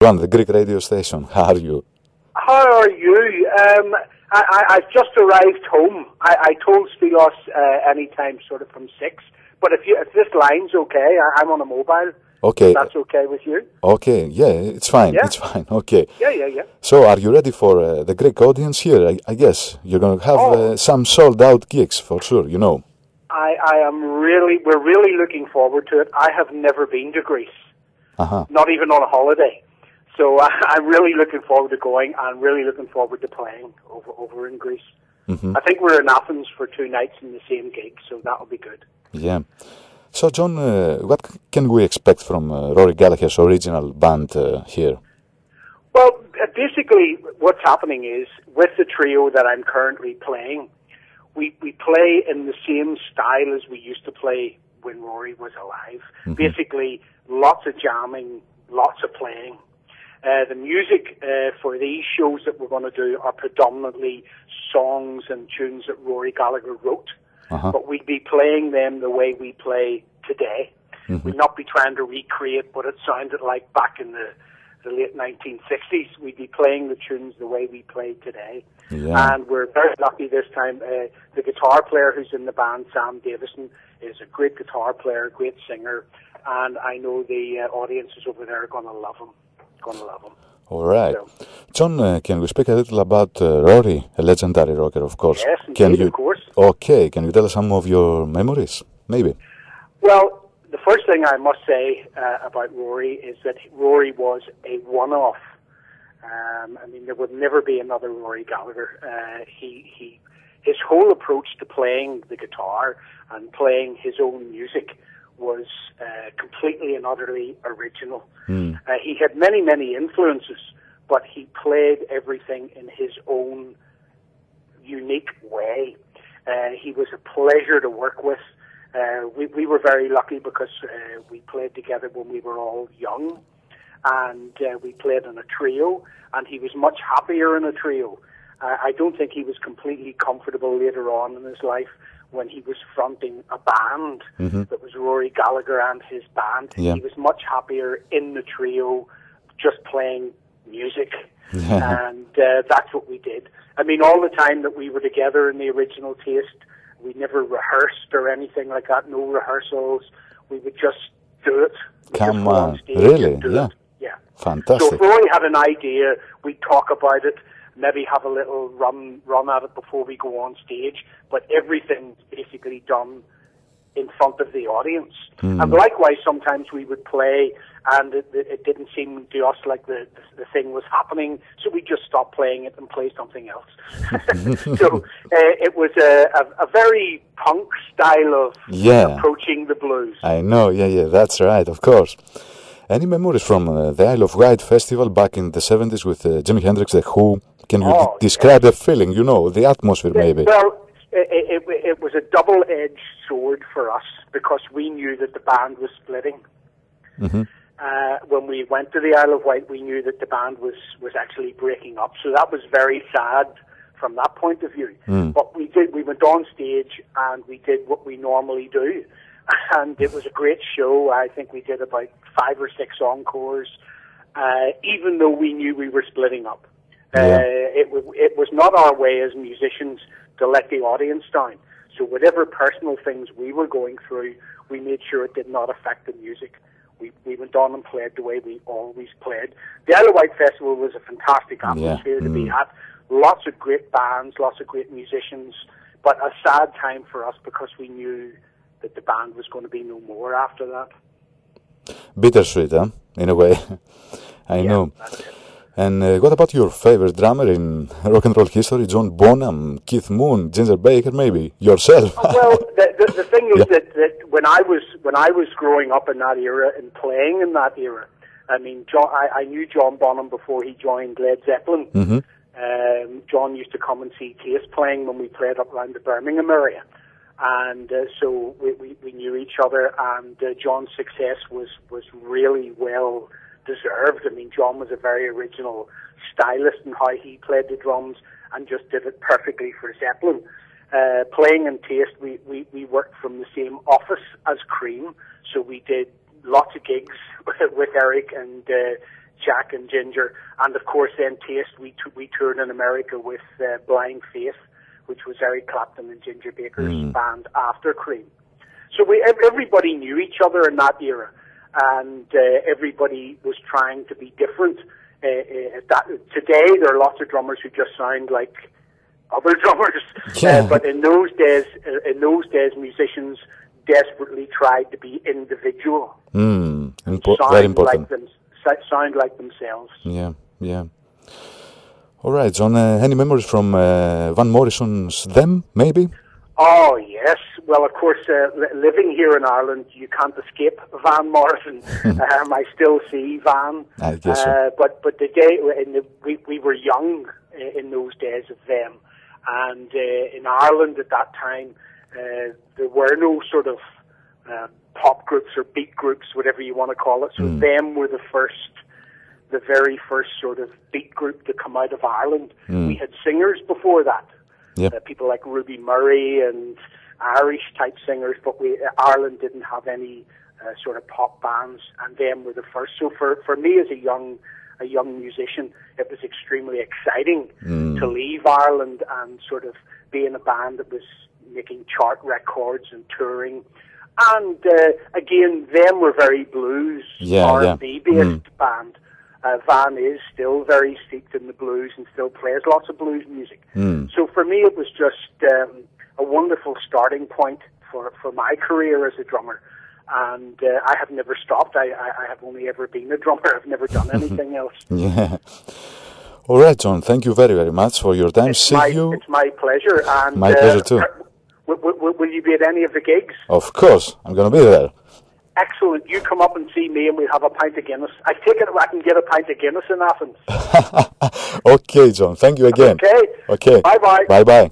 One, the Greek radio station. How are you? How are you? I've just arrived home. I told Spilos anytime sort of from 6. But if this line's okay, I'm on a mobile. Okay. If that's okay with you? Okay, yeah, it's fine. Yeah? It's fine. Okay. Yeah. So, are you ready for the Greek audience here? I guess you're going to have some sold-out gigs for sure. You know. We're really looking forward to it. I have never been to Greece, not even on a holiday. So I'm really looking forward to going. I'm really looking forward to playing over in Greece. Mm-hmm. I think we're in Athens for 2 nights in the same gig, so that'll be good. Yeah. So, John, what can we expect from Rory Gallagher's original band here? Well, basically, what's happening is, with the trio that I'm currently playing, we play in the same style as we used to play when Rory was alive. Mm-hmm. Basically, lots of jamming, lots of playing. The music for these shows that we're going to do are predominantly songs and tunes that Rory Gallagher wrote. But we'd be playing them the way we play today. Mm-hmm. We'd not be trying to recreate what it sounded like back in the late 1960s. We'd be playing the tunes the way we play today. Yeah. And we're very lucky this time. The guitar player who's in the band, Sam Davison, is a great guitar player, great singer, and I know the audiences over there are going to love him. All right. So, John, can we speak a little about Rory, a legendary rocker, of course? Yes, indeed, of course. Okay, can you tell us some of your memories, maybe? Well, the first thing I must say about Rory is that Rory was a one-off. I mean, there would never be another Rory Gallagher. His whole approach to playing the guitar and playing his own music was completely and utterly original. He had many influences, but he played everything in his own unique way. He was a pleasure to work with. We were very lucky because we played together when we were all young, and we played in a trio, and he was much happier in a trio. I don't think he was completely comfortable later on in his life when he was fronting a band that was Rory Gallagher and his band. Yeah. He was much happier in the trio, just playing music, and that's what we did. I mean, all the time that we were together in the original Taste, we never rehearsed or anything like that, no rehearsals. We would just do it. Come on, really? Yeah. Fantastic. So if Rory had an idea, we'd talk about it, maybe have a little run at it before we go on stage, but everything's basically done in front of the audience. And likewise, sometimes we would play and it didn't seem to us like the thing was happening, so we just stopped playing it and play something else. So it was a very punk style of approaching the blues. I know, that's right, of course. Any memories from the Isle of Wight festival back in the 70s with Jimi Hendrix, The Who? Can you describe the feeling, the atmosphere maybe? Well, it was a double-edged sword for us because we knew that the band was splitting. When we went to the Isle of Wight, we knew that the band was actually breaking up. So that was very sad from that point of view. But we went on stage and we did what we normally do. And it was a great show. I think we did about 5 or 6 encores, even though we knew we were splitting up. It was not our way as musicians to let the audience down. So whatever personal things we were going through, we made sure it did not affect the music. We went on and played the way we always played. The Isle of Wight Festival was a fantastic atmosphere to be at. Lots of great bands, lots of great musicians, but a sad time for us because we knew that the band was going to be no more after that. Bittersweet, huh? In a way. I know. That's it. And what about your favorite drummer in rock and roll history? John Bonham, Keith Moon, Ginger Baker, maybe yourself? Well, the thing is that when I was growing up in that era and playing in that era, I mean, I knew John Bonham before he joined Led Zeppelin. John used to come and see Taste playing when we played up around the Birmingham area, and so we knew each other. And John's success was really well deserved. I mean, John was a very original stylist in how he played the drums and just did it perfectly for Zeppelin. Playing in Taste, we worked from the same office as Cream, so we did lots of gigs with Eric and Jack and Ginger, and of course then Taste. We toured in America with Blind Faith, which was Eric Clapton and Ginger Baker's band after Cream. So everybody knew each other in that era, and everybody was trying to be different. Today there are lots of drummers who just sound like other drummers, but in those days, musicians desperately tried to be individual, very important. Sound like themselves. Yeah. All right, John. Any memories from Van Morrison's Them, maybe? Oh yes. Well, of course, living here in Ireland, you can't escape Van Morrison. I still see Van. I guess so. But the day we were young in those days of Them, and in Ireland at that time, there were no sort of pop groups or beat groups, whatever you want to call it. So Them were the very first sort of beat group to come out of Ireland. We had singers before that. Yep. People like Ruby Murray and Irish type singers, but Ireland didn't have any sort of pop bands, and Them were the first. So for me as a young musician, it was extremely exciting to leave Ireland and sort of be in a band that was making chart records and touring. And again, Them were very blues, R&B based band. Van is still very steeped in the blues and still plays lots of blues music. So for me, it was just a wonderful starting point for my career as a drummer. And I have never stopped. I have only ever been a drummer. I've never done anything else. Yeah. All right, John. Thank you very, very much for your time. It's my pleasure. And my pleasure too. Will you be at any of the gigs? Of course. I'm going to be there. Excellent. You come up and see me and we'll have a pint of Guinness. I take it I can get a pint of Guinness in Athens. Okay, John. Thank you again. Okay. Okay. Bye-bye. Bye-bye.